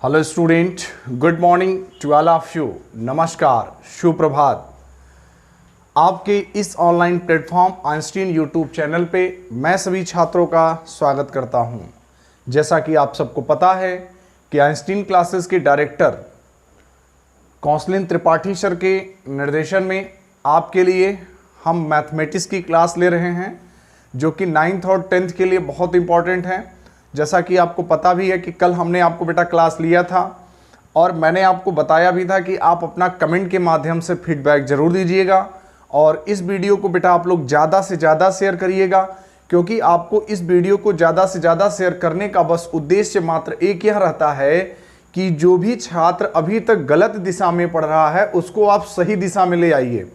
Hello student, good morning to all of you. नमस्कार, शुभ प्रभात। आपके इस online platform Einstein YouTube channel पे मैं सभी छात्रों का स्वागत करता हूं। जैसा कि आप सबको पता है कि आइंस्टीन क्लासेस के डायरेक्टर कौंसलिन त्रिपाठी सर के निर्देशन में आपके लिए हम मैथमेटिक्स की क्लास ले रहे हैं, जो कि 9th और 10th के लिए बहुत इंपॉर्टेंट है। जैसा कि आपको पता भी है कि कल हमने आपको बेटा क्लास लिया था और मैंने आपको बताया भी था कि आप अपना कमेंट के माध्यम से फीडबैक ज़रूर दीजिएगा और इस वीडियो को बेटा आप लोग ज़्यादा से ज़्यादा शेयर करिएगा, क्योंकि आपको इस वीडियो को ज़्यादा से ज़्यादा शेयर करने का बस उद्देश्य मात्र एक यह रहता है कि जो भी छात्र अभी तक गलत दिशा में पढ़ रहा है उसको आप सही दिशा में ले आइए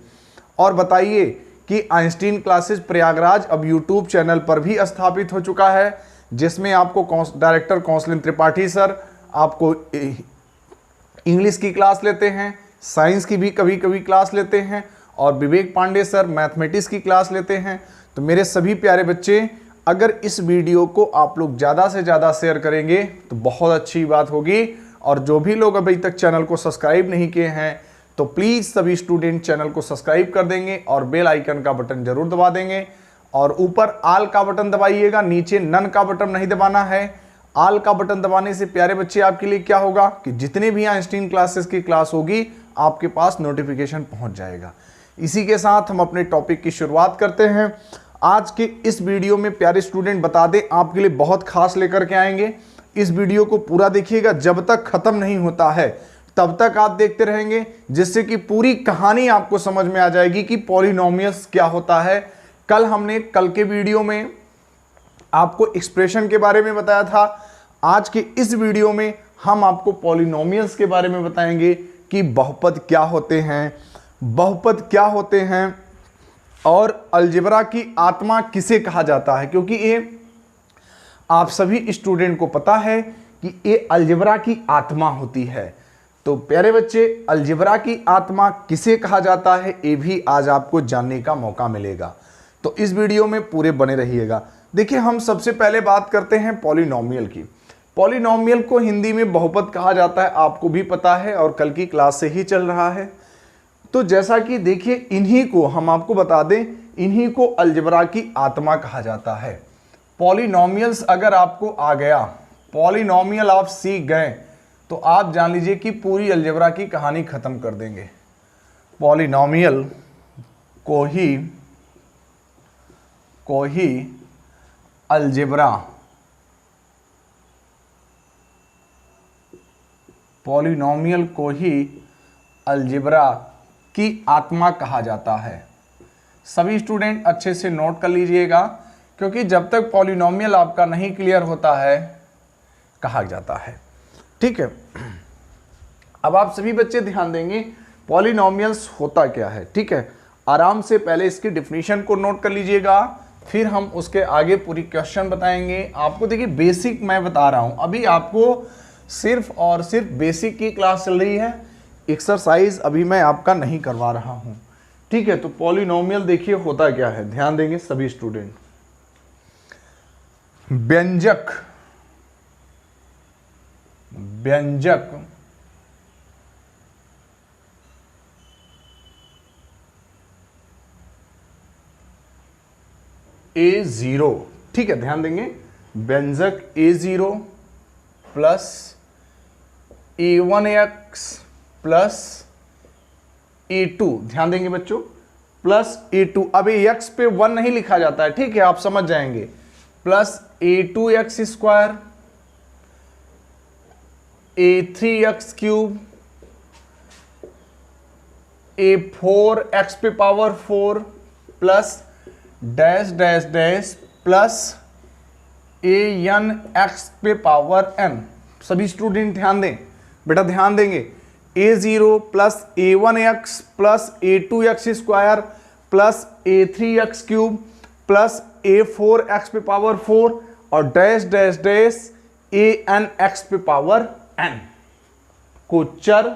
और बताइए कि आइंस्टीन क्लासेस प्रयागराज अब यूट्यूब चैनल पर भी स्थापित हो चुका है, जिसमें आपको डायरेक्टर कौंसलिन त्रिपाठी सर आपको इंग्लिश की क्लास लेते हैं, साइंस की भी कभी कभी क्लास लेते हैं और विवेक पांडे सर मैथमेटिक्स की क्लास लेते हैं। तो मेरे सभी प्यारे बच्चे, अगर इस वीडियो को आप लोग ज़्यादा से ज़्यादा शेयर करेंगे तो बहुत अच्छी बात होगी। और जो भी लोग अभी तक चैनल को सब्सक्राइब नहीं किए हैं तो प्लीज़ सभी स्टूडेंट चैनल को सब्सक्राइब कर देंगे और बेल आइकन का बटन जरूर दबा देंगे और ऊपर आल का बटन दबाइएगा, नीचे नन का बटन नहीं दबाना है। आल का बटन दबाने से प्यारे बच्चे आपके लिए क्या होगा कि जितने भी आइंस्टीन क्लासेस की क्लास होगी आपके पास नोटिफिकेशन पहुंच जाएगा। इसी के साथ हम अपने टॉपिक की शुरुआत करते हैं। आज के इस वीडियो में प्यारे स्टूडेंट बता दें, आपके लिए बहुत खास लेकर के आएंगे। इस वीडियो को पूरा देखिएगा, जब तक खत्म नहीं होता है तब तक आप देखते रहेंगे, जिससे कि पूरी कहानी आपको समझ में आ जाएगी कि पॉलिनोमियल्स क्या होता है। कल के वीडियो में आपको एक्सप्रेशन के बारे में बताया था। आज के इस वीडियो में हम आपको पॉलिनोमियल्स के बारे में बताएंगे कि बहुपद क्या होते हैं, बहुपद क्या होते हैं और अलजेब्रा की आत्मा किसे कहा जाता है, क्योंकि ये आप सभी स्टूडेंट को पता है कि ये अलजेब्रा की आत्मा होती है। तो प्यारे बच्चे, अलजेब्रा की आत्मा किसे कहा जाता है ये भी आज आपको जानने का मौका मिलेगा, तो इस वीडियो में पूरे बने रहिएगा। देखिए, हम सबसे पहले बात करते हैं पॉलिनोमियल की। पॉलिनोमियल को हिंदी में बहुपद कहा जाता है, आपको भी पता है और कल की क्लास से ही चल रहा है। तो जैसा कि देखिए, इन्हीं को हम आपको बता दें, इन्हीं को अलजेब्रा की आत्मा कहा जाता है। पॉलिनोमियल्स अगर आपको आ गया, पॉलिनोमियल आप सीख गए तो आप जान लीजिए कि पूरी अलजेब्रा की कहानी खत्म कर देंगे। पॉलिनोमियल को ही अलजेब्रा, पॉलिनोमियल को ही अलजेब्रा की आत्मा कहा जाता है। सभी स्टूडेंट अच्छे से नोट कर लीजिएगा, क्योंकि जब तक पॉलिनोमियल आपका नहीं क्लियर होता है कहा जाता है। ठीक है, अब आप सभी बच्चे ध्यान देंगे पॉलिनोमियल्स होता क्या है। ठीक है, आराम से पहले इसकी डेफिनेशन को नोट कर लीजिएगा, फिर हम उसके आगे पूरी क्वेश्चन बताएंगे आपको। देखिए, बेसिक मैं बता रहा हूं, अभी आपको सिर्फ और सिर्फ बेसिक की क्लास चल रही है, एक्सरसाइज अभी मैं आपका नहीं करवा रहा हूं। ठीक है, तो पॉलिनोमियल देखिए होता क्या है, ध्यान देंगे सभी स्टूडेंट। व्यंजक A0, ठीक है, ध्यान देंगे, व्यंजक A0 plus A1x plus A2, ध्यान देंगे बच्चों, प्लस A2। अब x पे 1 नहीं लिखा जाता है, ठीक है, आप समझ जाएंगे, plus A2x square, A3x cube, A4x पे power 4 plus dash dash dash plus ANX पे पावर n। सभी स्टूडेंट ध्यान दें बेटा, ध्यान देंगे, A0 plus A1x plus A2x square plus A3x cube plus A4x पे पावर 4 और डैश डैश डैश ANX पे पावर n को चर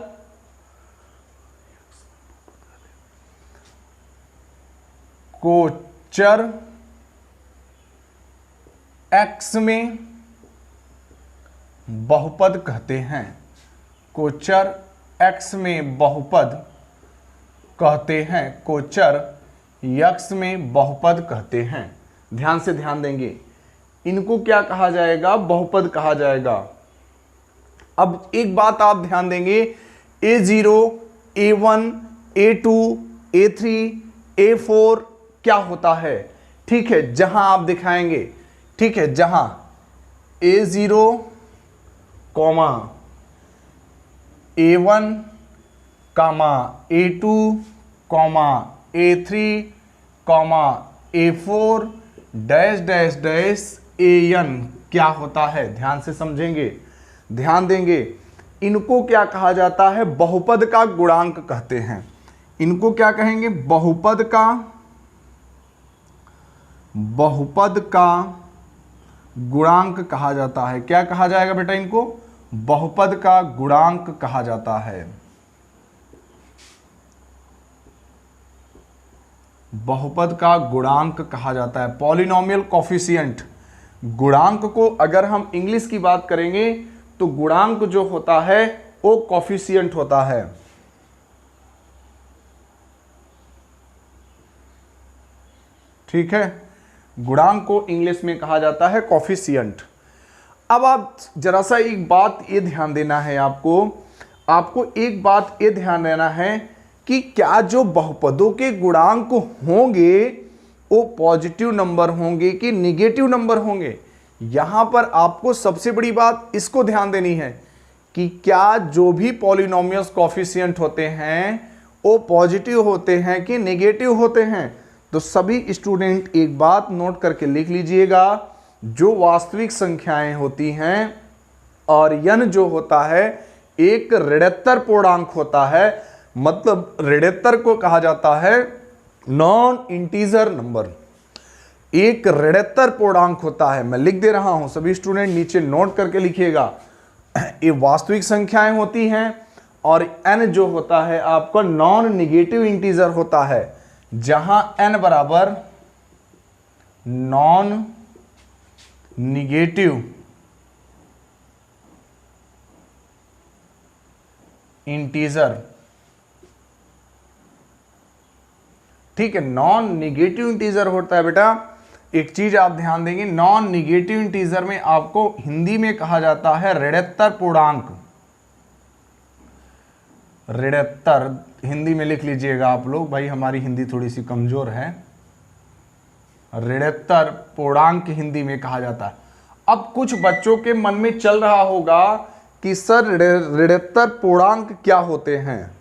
x में बहुपद कहते हैं। को चर x में बहुपद कहते हैं, को चर x में बहुपद कहते हैं। ध्यान से ध्यान देंगे, इनको क्या कहा जाएगा? बहुपद कहा जाएगा। अब एक बात आप ध्यान देंगे, a0, a1, a2, a3, a4 क्या होता है? ठीक है, जहां आप दिखाएंगे, ठीक है, जहां a0, a1, a2, a3, a4 dash dash dash an क्या होता है? ध्यान से समझेंगे, ध्यान देंगे। इनको क्या कहा जाता है? बहुपद का गुणांक कहते हैं। इनको क्या कहेंगे? बहुपद का गुणांक कहा जाता है। क्या कहा जाएगा बेटा? इनको बहुपद का गुणांक कहा जाता है। बहुपद का गुणांक कहा जाता है, पॉलिनोमियल कोफिशिएंट। गुणांक को अगर हम इंग्लिश की बात करेंगे तो गुणांक जो होता है वो कोफिशिएंट होता है। ठीक है, गुणांक को इंग्लिश में कहा जाता है कोफिशिएंट। अब आप जरा सा एक बात ये ध्यान देना है, आपको एक बात ये ध्यान देना है कि क्या जो बहुपदों के गुणांक होंगे वो पॉजिटिव नंबर होंगे कि निगेटिव नंबर होंगे। यहां पर आपको सबसे बड़ी बात इसको ध्यान देनी है कि क्या जो भी पॉलिनोमियल्स कोफिशिएंट होते हैं वो पॉजिटिव होते हैं कि नेगेटिव होते हैं। तो सभी स्टूडेंट एक बात नोट करके लिख लीजिएगा, जो वास्तविक संख्याएं होती हैं और n जो होता है एक ऋणोत्तर पूर्णांक होता है, मतलब ऋणोत्तर को कहा जाता है नॉन इंटीजर नंबर। एक ऋणोत्तर पूर्णांक होता है, मैं लिख दे रहा हूं, सभी स्टूडेंट नीचे नोट करके लिखिएगा। ये वास्तविक संख्याएं होती हैं और n जो होता है आपका नॉन निगेटिव इंटीजर होता है, जहां n बराबर नॉन निगेटिव इंटीजर। ठीक है, नॉन निगेटिव इंटीजर होता है बेटा। एक चीज आप ध्यान देंगे, नॉन निगेटिव इंटीजर में आपको हिंदी में कहा जाता है ऋणोत्तर पूर्णांक। ऋणोत्तर हिंदी में लिख लीजिएगा आप लोग, भाई हमारी हिंदी थोड़ी सी कमजोर है। ऋणोत्तर पूर्णांक हिंदी में कहा जाता है। अब कुछ बच्चों के मन में चल रहा होगा कि सर ऋणोत्तर पूर्णांक क्या होते हैं?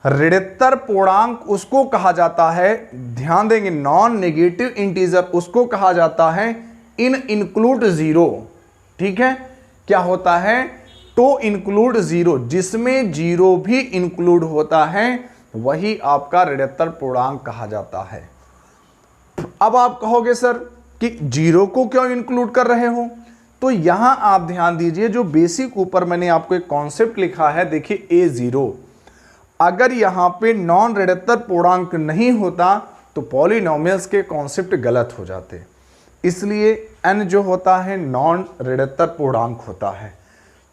ऋणोत्तर पूर्णांक उसको कहा जाता है, ध्यान देंगे, नॉन नेगेटिव इंटीजर उसको कहा जाता है इंक्लूड जीरो। ठीक है, क्या होता है? टू इंक्लूड जीरो, जिसमें जीरो भी इंक्लूड होता है वही आपका ऋणोत्तर पूर्णांक कहा जाता है। अब आप कहोगे सर कि जीरो को क्यों इंक्लूड कर रहे हो? तो यहां आप ध्यान दीजिए, जो बेसिक ऊपर मैंने आपको एक कॉन्सेप्ट लिखा है, देखिए A0, अगर यहां पे नॉन ऋणोत्तर पूर्णांक नहीं होता तो पॉलिनोमियल्स के कॉन्सेप्ट गलत हो जाते। इसलिए n जो होता है नॉन ऋणोत्तर पूर्णांक होता है।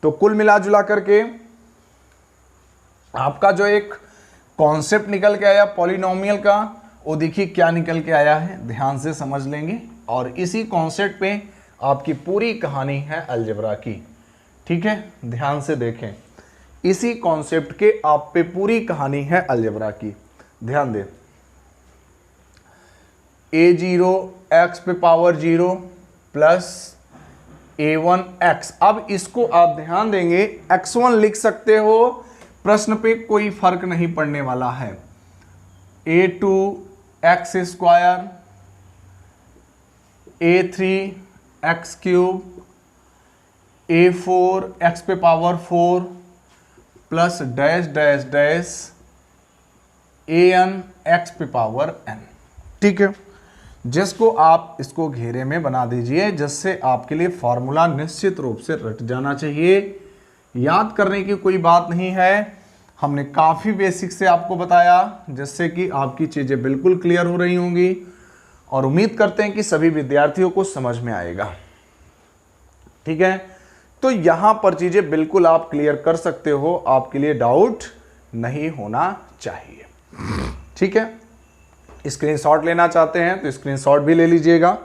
तो कुल मिला जुला करके आपका जो एक कॉन्सेप्ट निकल के आया पॉलिनोमियल का, वो देखिए क्या निकल के आया है, ध्यान से समझ लेंगे। और इसी कॉन्सेप्ट पे आपकी पूरी कहानी है अलजेब्रा की। ठीक है, ध्यान से देखें, इसी कॉन्सेप्ट के आप पे पूरी कहानी है अलजेब्रा की। ध्यान दें, a0 x पे पावर 0 प्लस a1 x। अब इसको आप ध्यान देंगे, x1 लिख सकते हो, प्रश्न पे कोई फर्क नहीं पड़ने वाला है। a2 x square, a3 x cube, a4 x पे power 4 plus dash dash dash an x पे पावर n। ठीक है, जिसको आप इसको घेरे में बना दीजिए, जिससे आपके लिए फॉर्मूला निश्चित रूप से रट जाना चाहिए। याद करने की कोई बात नहीं है, हमने काफ़ी बेसिक से आपको बताया, जिससे कि आपकी चीज़ें बिल्कुल क्लियर हो रही होंगी और उम्मीद करते हैं कि सभी विद्यार्थियों को समझ में आएगा। ठीक है, तो यहां पर चीजें बिल्कुल आप क्लियर कर सकते हो, आपके लिए डाउट नहीं होना चाहिए। ठीक है, स्क्रीनशॉट लेना चाहते हैं तो स्क्रीनशॉट भी ले लीजिएगा।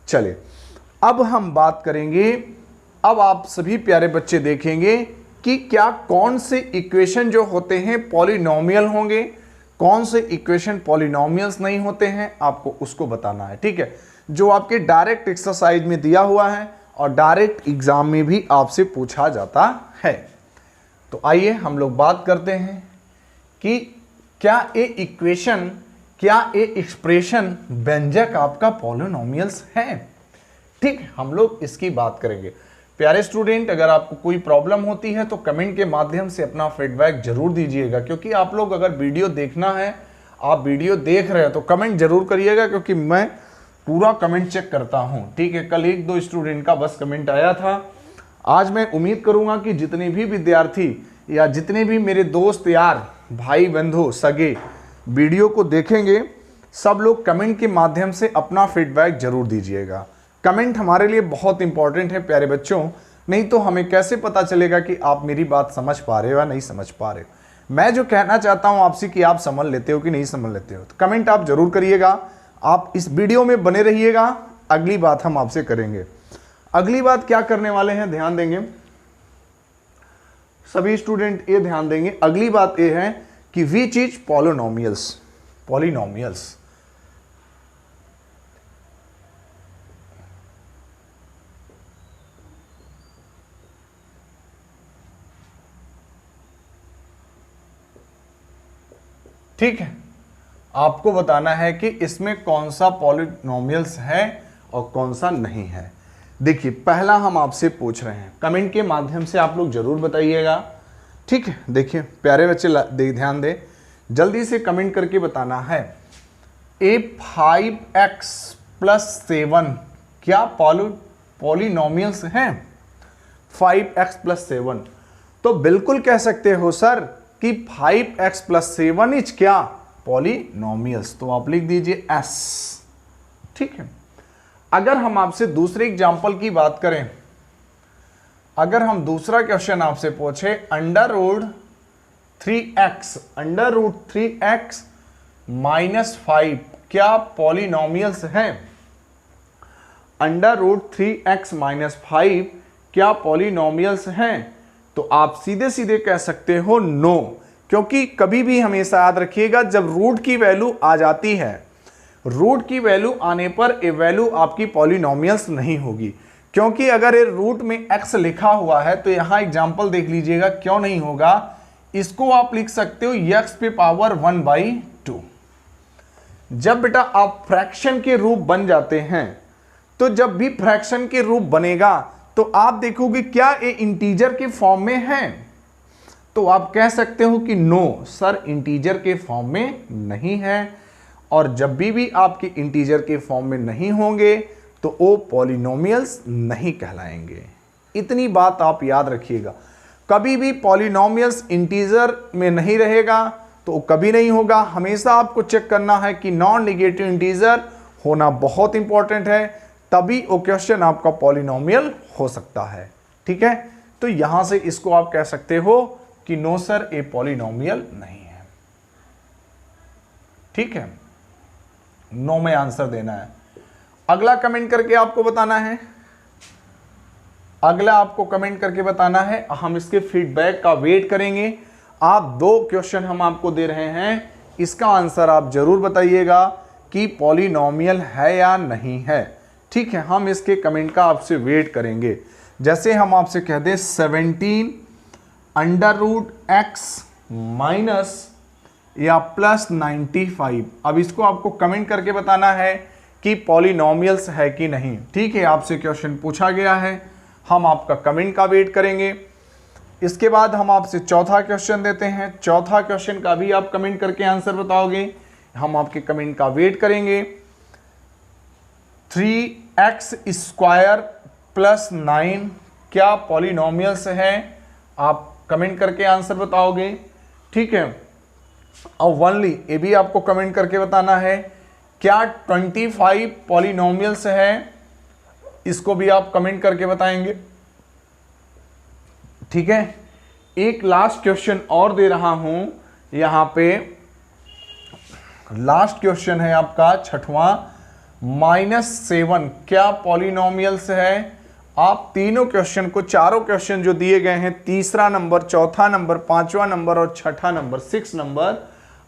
चलिए अब हम बात करेंगे, अब आप सभी प्यारे बच्चे देखेंगे कि क्या कौन से इक्वेशन जो होते हैं पॉलिनोमियल होंगे, कौन से इक्वेशन पॉलिनोमियल्स नहीं होते हैं, आपको उसको बताना है। ठीक है, जो आपके डायरेक्ट एक्सरसाइज में दिया हुआ है और डायरेक्ट एग्जाम में भी आपसे पूछा जाता है। तो आइए हम लोग बात करते हैं कि क्या ये इक्वेशन, क्या ये एक्सप्रेशन व्यंजक आपका पॉलिनोमियल्स है। ठीक, हम लोग इसकी बात करेंगे। प्यारे स्टूडेंट, अगर आपको कोई प्रॉब्लम होती है तो कमेंट के माध्यम से अपना फीडबैक जरूर दीजिएगा, क्योंकि आप लोग अगर वीडियो देखना है, आप वीडियो देख रहे हैं तो कमेंट जरूर करिएगा, क्योंकि मैं पूरा कमेंट चेक करता हूं। ठीक है, कल एक दो स्टूडेंट का बस कमेंट आया था। आज मैं उम्मीद करूंगा कि जितने भी विद्यार्थी या जितने भी मेरे दोस्त यार भाई बंधु सगे वीडियो को देखेंगे, सब लोग कमेंट के माध्यम से अपना फीडबैक जरूर दीजिएगा। कमेंट हमारे लिए बहुत इंपॉर्टेंट है प्यारे बच्चों, नहीं तो हमें कैसे पता चलेगा कि आप मेरी बात समझ पा रहे हो या नहीं समझ पा रहे हो। मैं जो कहना चाहता हूं आपसे कि आप समझ लेते हो कि नहीं समझ लेते हो, तो कमेंट आप जरूर करिएगा। आप इस वीडियो में बने रहिएगा, अगली बात हम आपसे करेंगे। अगली बात क्या करने वाले हैं, ध्यान देंगे सभी स्टूडेंट, ये ध्यान देंगे। अगली बात ये है कि विच इज पॉलिनोमियल्स। ठीक है, आपको बताना है कि इसमें कौन सा पॉलिनोमियल्स है और कौन सा नहीं है। देखिए, पहला हम आपसे पूछ रहे हैं, कमेंट के माध्यम से आप लोग जरूर बताइएगा। ठीक है, देखिए प्यारे बच्चे ध्यान दें, जल्दी से कमेंट करके बताना है, ए 5x + 7 क्या पॉलिनोमियल्स हैं। 5x + 7 तो बिल्कुल कह सकते हो सर कि 5x + 7 इज क्या पॉलिनोमियल्स, तो आप लिख दीजिए S। ठीक है, अगर हम आपसे दूसरे एग्जांपल की बात करें, अगर हम दूसरा क्वेश्चन आपसे पूछे √3x - 5 क्या पॉलिनोमियल्स हैं। √3x - 5 क्या पॉलिनोमियल्स हैं, तो आप सीधे सीधे कह सकते हो नो, क्योंकि कभी भी हमेशा याद रखिएगा जब रूट की वैल्यू आ जाती है, रूट की वैल्यू आने पर ये वैल्यू आपकी पॉलिनोमियल्स नहीं होगी, क्योंकि अगर ये रूट में x लिखा हुआ है तो यहां एग्जांपल देख लीजिएगा क्यों नहीं होगा। इसको आप लिख सकते हो x⁻² 1/2। जब बेटा आप फ्रैक्शन के रूप बन जाते हैं, तो जब भी फ्रैक्शन के रूप बनेगा तो आप देखोगे क्या ये इंटीजर के फॉर्म में है, तो आप कह सकते हो कि नो सर इंटीजर के फॉर्म में नहीं है। और जब भी आपके इंटीजर के फॉर्म में नहीं होंगे तो वो पॉलिनोमियल्स नहीं कहलाएंगे। इतनी बात आप याद रखिएगा, कभी भी पॉलिनोमियल्स इंटीजर में नहीं रहेगा तो कभी नहीं होगा। हमेशा आपको चेक करना है कि नॉन नेगेटिव इंटीजर होना बहुत इंपॉर्टेंट है, तभी वो क्वेश्चन आपका पॉलिनोमियल हो सकता है। ठीक है, तो यहां से इसको आप कह सकते हो कि नो सर ये पॉलिनोमियल नहीं है। ठीक है, नो में आंसर देना है। अगला कमेंट करके आपको बताना है, अगला आपको कमेंट करके बताना है, हम इसके फीडबैक का वेट करेंगे। आप 2 क्वेश्चन हम आपको दे रहे हैं, इसका आंसर आप जरूर बताइएगा कि पॉलिनोमियल है या नहीं है। ठीक है, हम इसके कमेंट का आपसे वेट करेंगे। जैसे हम आपसे कह दें 17 √x माइनस या +95, अब इसको आपको कमेंट करके बताना है कि पॉलिनोमियल्स है कि नहीं। ठीक है, आपसे क्वेश्चन पूछा गया है, हम आपका कमेंट का वेट करेंगे। इसके बाद हम आपसे चौथा क्वेश्चन देते हैं, चौथा क्वेश्चन का भी आप कमेंट करके आंसर बताओगे, हम आपके कमेंट का वेट करेंगे। 3x² + 9 क्या पॉलिनोमियल्स है, आप कमेंट करके आंसर बताओगे। ठीक है, और ओनली ये भी आपको कमेंट करके बताना है, क्या 25 पॉलिनोमियल्स है, इसको भी आप कमेंट करके बताएंगे। ठीक है, एक लास्ट क्वेश्चन और दे रहा हूं यहां पे। लास्ट क्वेश्चन है आपका छठवां, -7 क्या पॉलिनोमियल्स है? आप तीनों क्वेश्चन को, चारों क्वेश्चन जो दिए गए हैं, तीसरा नंबर, चौथा नंबर, पांचवा नंबर और छठा नंबर, 6 नंबर,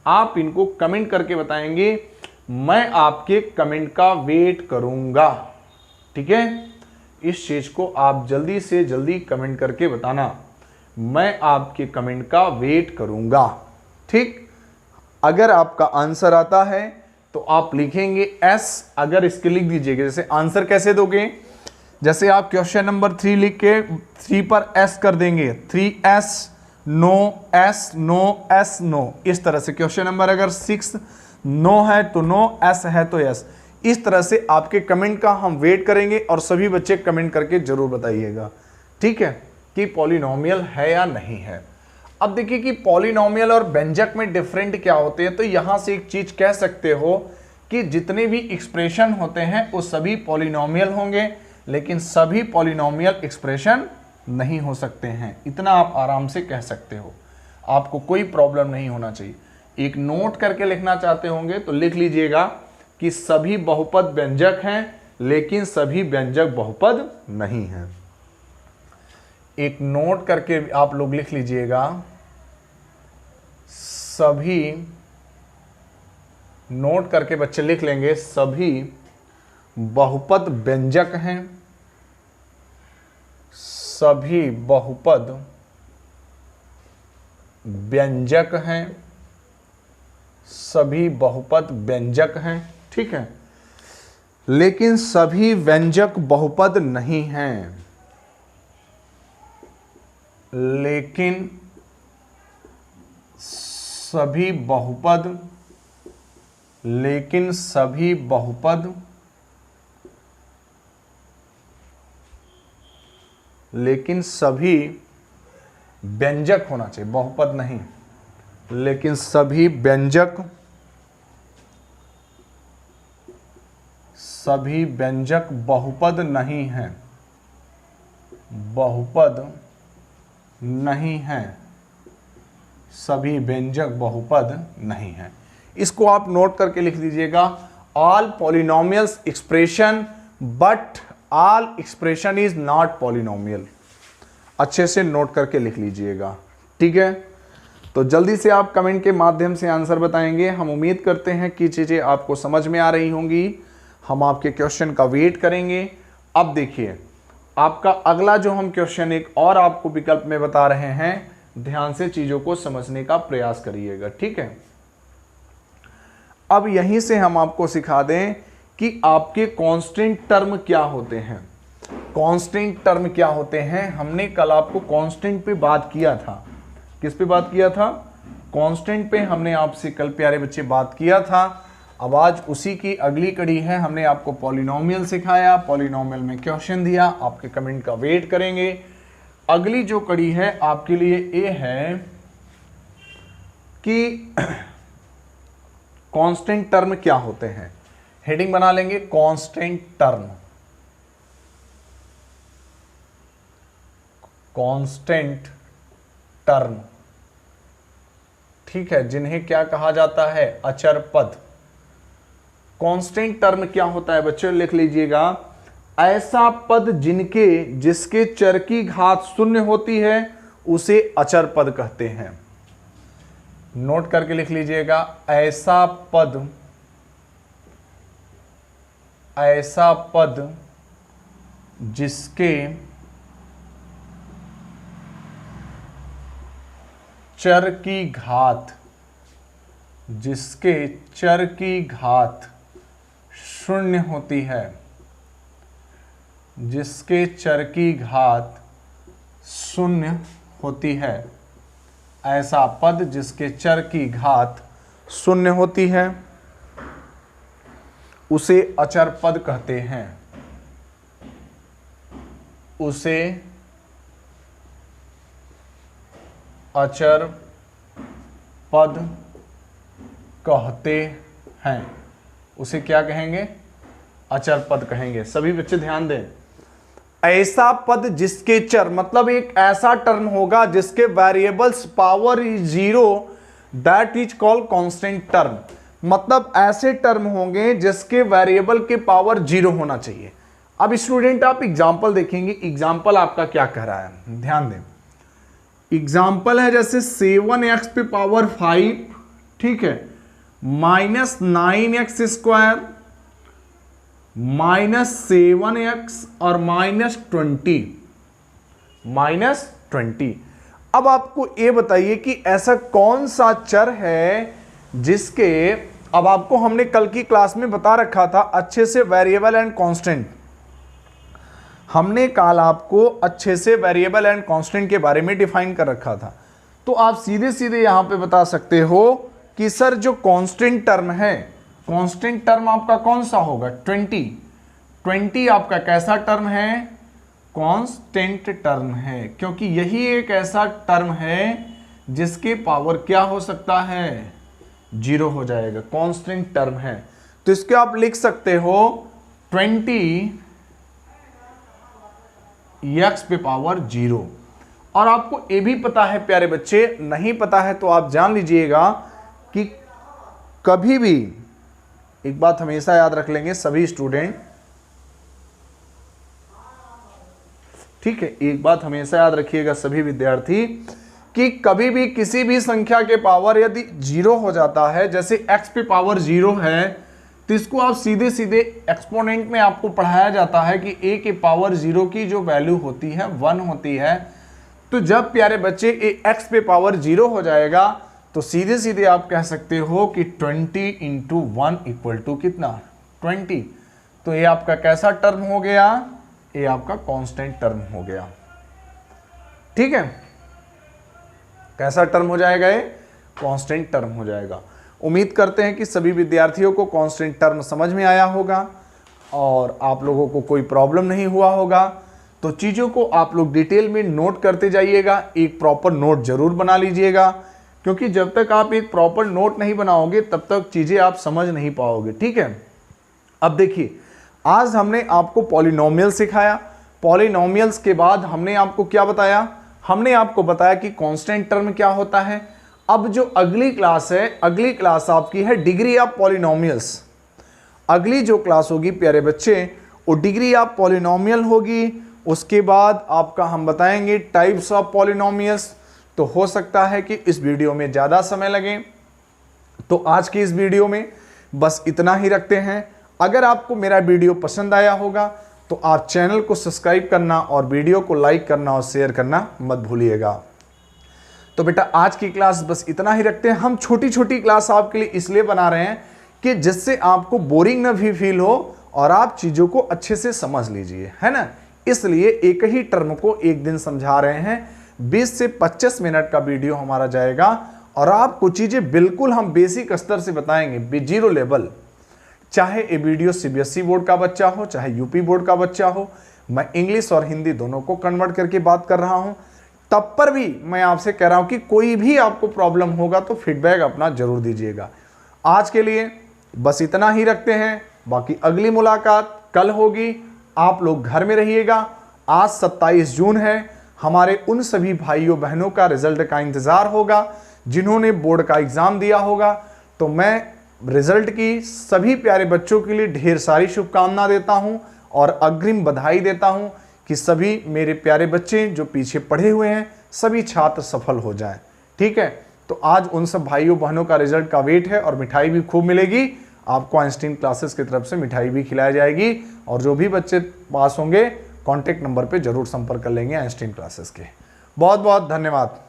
आप इनको कमेंट करके बताएंगे। मैं आपके कमेंट का वेट करूंगा। ठीक है, इस चीज को आप जल्दी से जल्दी कमेंट करके बताना, मैं आपके कमेंट का वेट करूंगा। ठीक, अगर आपका आंसर आता है तो आप लिखेंगे एस, अगर इसके लिख दीजिएगा। जैसे आंसर कैसे दोगे, जैसे आप क्वेश्चन नंबर 3 लिख के 3 पर एस कर देंगे, 3S, no S, no S, no, इस तरह से। क्वेश्चन नंबर अगर 6 नो है तो नो, एस है तो एस। इस तरह से आपके कमेंट का हम वेट करेंगे और सभी बच्चे कमेंट करके जरूर बताइएगा, ठीक है, कि पॉलिनोमियल है या नहीं है। अब देखिए कि पॉलिनोमियल और व्यंजक में डिफरेंट क्या होते हैं। तो यहां से एक चीज कह सकते हो कि जितने भी एक्सप्रेशन होते हैं वो सभी पॉलिनोमियल होंगे, लेकिन सभी पॉलिनोमियल एक्सप्रेशन नहीं हो सकते हैं। इतना आप आराम से कह सकते हो, आपको कोई प्रॉब्लम नहीं होना चाहिए। एक नोट करके लिखना चाहते होंगे तो लिख लीजिएगा कि सभी बहुपद व्यंजक हैं, लेकिन सभी व्यंजक बहुपद नहीं हैं। एक नोट करके आप लोग लिख लीजिएगा, सभी, नोट करके बच्चे लिख लेंगे, सभी बहुपद व्यंजक हैं, सभी बहुपद व्यंजक हैं, सभी बहुपद व्यंजक हैं, ठीक है, लेकिन सभी व्यंजक बहुपद नहीं हैं। लेकिन सभी बहुपद, लेकिन सभी बहुपद, लेकिन सभी व्यंजक होना चाहिए, बहुपद नहीं, लेकिन सभी व्यंजक, सभी व्यंजक बहुपद नहीं हैं, बहुपद नहीं हैं, सभी व्यंजक बहुपद नहीं हैं। इसको आप नोट करके लिख दीजिएगा, all polynomials expression but all expression is not polynomial. अच्छे से नोट करके लिख लीजिएगा, ठीक है। तो जल्दी से आप कमेंट के माध्यम से आंसर बताएंगे। हम उम्मीद करते हैं कि चीज़ें आपको समझ में आ रही होंगी। हम आपके क्वेश्चन का वेट करेंगे। अब देखिए, आपका अगला जो हम क्वेश्चन एक और आपको विकल्प में बता रहे हैं, ध्यान से चीज़ों को समझने का प्रयास करिएगा, ठीक है। अब यहीं से हम आपको सिखा दें कि आपके कांस्टेंट टर्म क्या होते हैं। कांस्टेंट टर्म क्या होते हैं, हमने कल आपको कांस्टेंट पे बात किया था। किस पे बात किया था? कांस्टेंट पे हमने आपसे कल प्यारे बच्चे बात किया था। अब आज उसी की अगली कड़ी है। हमने आपको पॉलिनोमियल सिखाया, पॉलिनोमियल में क्वेश्चन दिया, आपके कमेंट का वेट करेंगे। अगली जो कड़ी है आपके लिए ये है कि कांस्टेंट टर्म क्या होते हैं। हेडिंग बना लेंगे, कांस्टेंट टर्म, कांस्टेंट टर्म, ठीक है, जिन्हें क्या कहा जाता है? अचर पद। कांस्टेंट टर्म क्या होता है बच्चों, लिख लीजिएगा, ऐसा पद जिसके चर की घात शून्य होती है उसे अचर पद कहते हैं। नोट करके लिख लीजिएगा, ऐसा पद जिसके चर की घात शून्य होती है, जिसके चर की घात शून्य होती है, ऐसा पद जिसके चर की घात शून्य होती है उसे अचर पद कहते हैं, उसे अचर पद कहते हैं। उसे क्या कहेंगे? अचर पद कहेंगे। सभी बच्चे ध्यान दें, ऐसा पद जिसके चर, मतलब एक ऐसा टर्म होगा जिसके variables power is 0, that is called constant term. मतलब ऐसे टर्म होंगे जिसके वेरिएबल के पावर 0 होना चाहिए। अब स्टूडेंट आप एग्जांपल देखेंगे, एग्जांपल आपका क्या कह रहा है, ध्यान दें। एग्जाम्पल है जैसे 7x पे पावर 5, ठीक है, -9x स्क्वायर, -7x और -20। अब आपको ये बताइए कि ऐसा कौन सा चर है जिसके, अब आपको हमने कल की क्लास में बता रखा था अच्छे से वेरिएबल एंड कांस्टेंट, हमने कल आपको अच्छे से वेरिएबल एंड कांस्टेंट के बारे में डिफाइन कर रखा था। तो आप सीधे सीधे यहां पे बता सकते हो कि सर जो कांस्टेंट टर्म है, कांस्टेंट टर्म आपका कौन सा होगा, 20 आपका कैसा टर्म है, कांस्टेंट टर्म है, क्योंकि यही एक ऐसा टर्म है जिसके पावर क्या हो सकता है, 0 हो जाएगा, कांस्टेंट टर्म है। तो इसके आप लिख सकते हो 20 x पे पावर 0। और आपको ये भी पता है प्यारे बच्चे, नहीं पता है तो आप जान लीजिएगा कि कभी भी एक बात हमेशा याद रख लेंगे सभी स्टूडेंट, ठीक है, एक बात हमेशा याद रखिएगा सभी विद्यार्थी कि कभी भी किसी भी संख्या के पावर यदि 0 हो जाता है, जैसे x पे पावर 0 है, तो इसको आप सीधे सीधे एक्सपोनेंट में आपको पढ़ाया जाता है कि a के पावर 0 की जो वैल्यू होती है 1 होती है। तो जब प्यारे बच्चे x पे पावर 0 हो जाएगा तो सीधे सीधे आप कह सकते हो कि 20 इंटू 1 इक्वल टू कितना, 20। तो ये आपका कैसा टर्म हो गया, ये आपका कांस्टेंट टर्म हो गया, ठीक है, कैसा टर्म हो जाएगा, ये कांस्टेंट टर्म हो जाएगा। उम्मीद करते हैं कि सभी विद्यार्थियों को कांस्टेंट टर्म समझ में आया होगा और आप लोगों को कोई प्रॉब्लम नहीं हुआ होगा। तो चीज़ों को आप लोग डिटेल में नोट करते जाइएगा, एक प्रॉपर नोट जरूर बना लीजिएगा, क्योंकि जब तक आप एक प्रॉपर नोट नहीं बनाओगे तब तक चीज़ें आप समझ नहीं पाओगे, ठीक है। अब देखिए, आज हमने आपको पॉलिनोमियल सिखाया, पॉलिनोमियल्स के बाद हमने आपको क्या बताया, हमने आपको बताया कि कांस्टेंट टर्म क्या होता है। अब जो अगली क्लास है, अगली क्लास आपकी है डिग्री ऑफ पॉलिनोमियल्स। अगली जो क्लास होगी प्यारे बच्चे वो डिग्री ऑफ पॉलिनोमियल होगी। उसके बाद आपका हम बताएंगे टाइप्स ऑफ पॉलिनोमियल्स। तो हो सकता है कि इस वीडियो में ज़्यादा समय लगे, तो आज की इस वीडियो में बस इतना ही रखते हैं। अगर आपको मेरा वीडियो पसंद आया होगा तो आप चैनल को सब्सक्राइब करना और वीडियो को लाइक करना और शेयर करना मत भूलिएगा। तो बेटा आज की क्लास बस इतना ही रखते हैं। हम छोटी छोटी क्लास आपके लिए इसलिए बना रहे हैं कि जिससे आपको बोरिंग न भी फील हो और आप चीज़ों को अच्छे से समझ लीजिए, है ना। इसलिए एक ही टर्म को एक दिन समझा रहे हैं। 20 से 25 मिनट का वीडियो हमारा जाएगा और आपको चीज़ें बिल्कुल हम बेसिक स्तर से बताएंगे, 0 लेवल। चाहे ये वीडियो CBSE बोर्ड का बच्चा हो, चाहे यूपी बोर्ड का बच्चा हो, मैं इंग्लिश और हिंदी दोनों को कन्वर्ट करके बात कर रहा हूँ। तब पर भी मैं आपसे कह रहा हूँ कि कोई भी आपको प्रॉब्लम होगा तो फीडबैक अपना जरूर दीजिएगा। आज के लिए बस इतना ही रखते हैं, बाकी अगली मुलाकात कल होगी। आप लोग घर में रहिएगा। आज 27 जून है। हमारे उन सभी भाइयों बहनों का रिजल्ट का इंतज़ार होगा जिन्होंने बोर्ड का एग्ज़ाम दिया होगा। तो मैं रिजल्ट की सभी प्यारे बच्चों के लिए ढेर सारी शुभकामना देता हूं और अग्रिम बधाई देता हूं कि सभी मेरे प्यारे बच्चे जो पीछे पढ़े हुए हैं सभी छात्र सफल हो जाएं, ठीक है। तो आज उन सब भाइयों बहनों का रिजल्ट का वेट है और मिठाई भी खूब मिलेगी। आपको आइंस्टीन क्लासेस की तरफ से मिठाई भी खिलाई जाएगी और जो भी बच्चे पास होंगे कॉन्टैक्ट नंबर पे जरूर संपर्क कर लेंगे आइंस्टीन क्लासेस के। बहुत बहुत धन्यवाद।